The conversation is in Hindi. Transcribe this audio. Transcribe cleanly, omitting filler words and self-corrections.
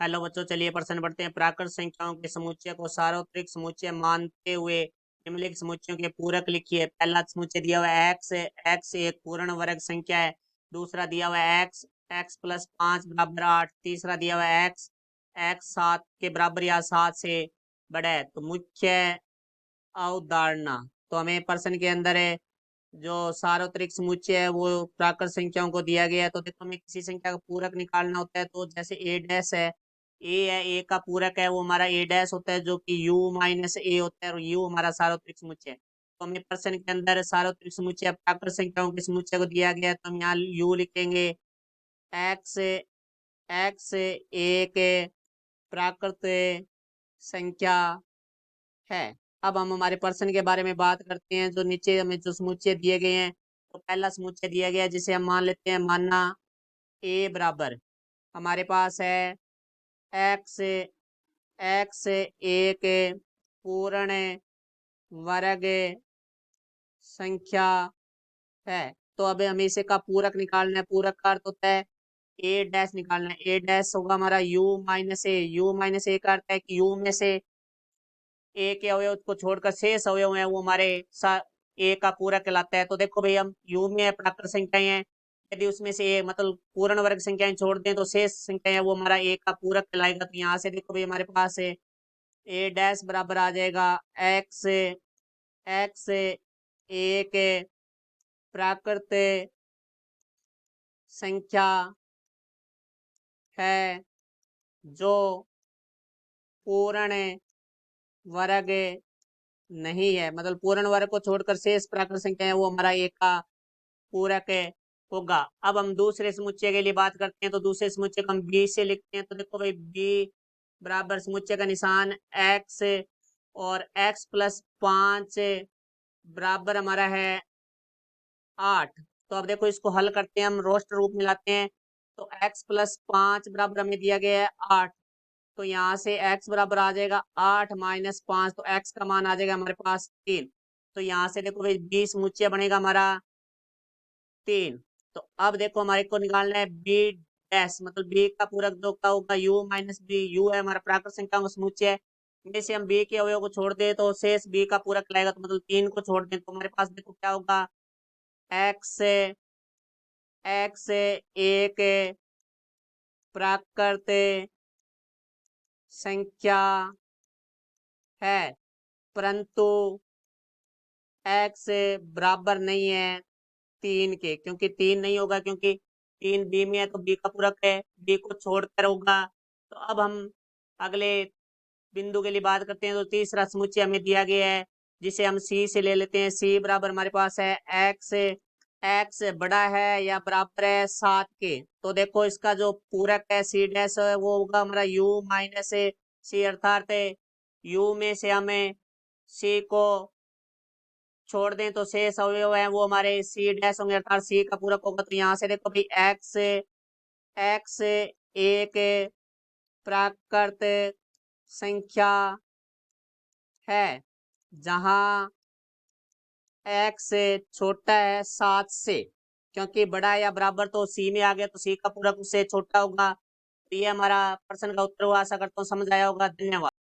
हेलो बच्चों, चलिए प्रश्न पढ़ते हैं। प्राकृत संख्याओं के समुच्चय को सार्वत्रिक समुच्चय मानते हुए निम्नलिखित समुच्चयों के पूरक लिखिए। पहला समुच्चय दिया हुआ है एक्स। एक्स एक पूर्ण वर्ग संख्या है। दूसरा दिया हुआ है एक्स, एक्स प्लस 5 बराबर 8। तीसरा दिया हुआ है एक्स, एक्स 7 के बराबर या 7 से बड़ा है। तो मुख्य अवधारणा, तो हमें प्रश्न के अंदर है जो सार्वत्रिक समुच्चय है वो प्राकृत संख्याओं को दिया गया है। तो देखो, हमें किसी संख्या का पूरक निकालना होता है। तो जैसे ए डैश है, ए है, ए का पूरक है वो हमारा ए डैश होता है, जो कि यू माइनस ए होता है, और यू हमारा सार्वत्रिक समुच्चय है। तो हमें प्रश्न के अंदर सार्वत्रिक समुच्चय प्राकृत संख्याओं के समुच्चय को दिया गया है, तो हम यहाँ यू लिखेंगे। एक्स, एक्स एक प्राकृत संख्या है। अब हम हमारे प्रश्न के बारे में बात करते हैं। जो नीचे हमें जो समुच्चय दिए गए हैं, तो पहला समुच्चय दिया गया है जिसे हम मान लेते हैं, मानना ए बराबर हमारे पास है एक्स, एक्स एक पूर्ण वर्ग संख्या है। तो अब हमें इसे का पूरक निकालना है। पूरक का अर्थ होता है ए डैश निकालना है। ए डैश होगा हमारा U minus A. U minus A का अर्थ है कि यू में से ए के अवयव को छोड़कर शेष अवयव है वो हमारे ए का पूरक कहलाता है। तो देखो भाई, हम यू में प्राकृत संख्याएं हैं, यदि उसमें से ए मतलब पूर्ण वर्ग संख्याएं छोड़ दें तो शेष संख्या है वो हमारा ए का पूरक कहलाएगा। तो यहाँ से देखो भाई, हमारे पास है ए डैश बराबर आ जाएगा एक्स, एक्स एक प्राकृत संख्या है जो पूर्ण वर्ग नहीं है। मतलब पूर्ण वर्ग को छोड़कर शेष प्राकृत संख्या है वो हमारा एक का पूरक होगा। अब हम दूसरे समुच्चय के लिए बात करते हैं। तो दूसरे समुच्चय को हम बी से लिखते हैं। तो देखो भाई, बी बराबर समुच्चय का निशान एक्स और एक्स प्लस 5 बराबर हमारा है 8। तो अब देखो, इसको हल करते हैं, हम रोस्ट रूप में लाते हैं। तो x प्लस 5 बराबर हमें दिया गया है 8। तो यहाँ से x बराबर आ जाएगा 8 माइनस 5। तो x का मान आ जाएगा हमारे पास 3। तो यहाँ से देखो भाई, 20 समुच्चय बनेगा हमारा 3। तो अब देखो, हमारे को निकालना है बी डैश, मतलब बी का पूरक जो का होगा यू माइनस बी। यू है हमारा प्राकृत संख्या का समुच्चय है। इनमें से हम बी के अवयव को छोड़ दे तो शेष बी का पूरक लाएगा। तो मतलब 3 को छोड़ दें तो हमारे पास देखो क्या होगा, एक्स, एक्स एक प्राकृत संख्या है, परंतु एक्स बराबर नहीं है 3 के। क्योंकि 3 नहीं होगा, क्योंकि 3 बी में है तो बी का पूरक है, बी को छोड़कर होगा। तो अब हम अगले बिंदु के लिए बात करते हैं। तो तीसरा समुच्चय हमें दिया गया है जिसे हम सी से ले लेते हैं। सी बराबर हमारे पास है एक्स, एक्स बड़ा है या बराबर है 7 के। तो देखो, इसका जो पूरक है सी डैश है वो होगा हमारा यू माइनस सी, अर्थात यू में से हमें सी को छोड़ दें तो शेष अवयव है वो हमारे सी डैश होंगे, अर्थात सी का पूरक होगा। तो यहाँ से देखो भाई, एक्स, एक्स एक प्राकृत संख्या है जहां एक्स छोटा है 7 से। क्योंकि बड़ा या बराबर तो सी में आ गया, तो सी का पूरक उससे छोटा होगा। तो ये हमारा प्रश्न का उत्तर हुआ। आशा करता हूँ समझ आया होगा। धन्यवाद।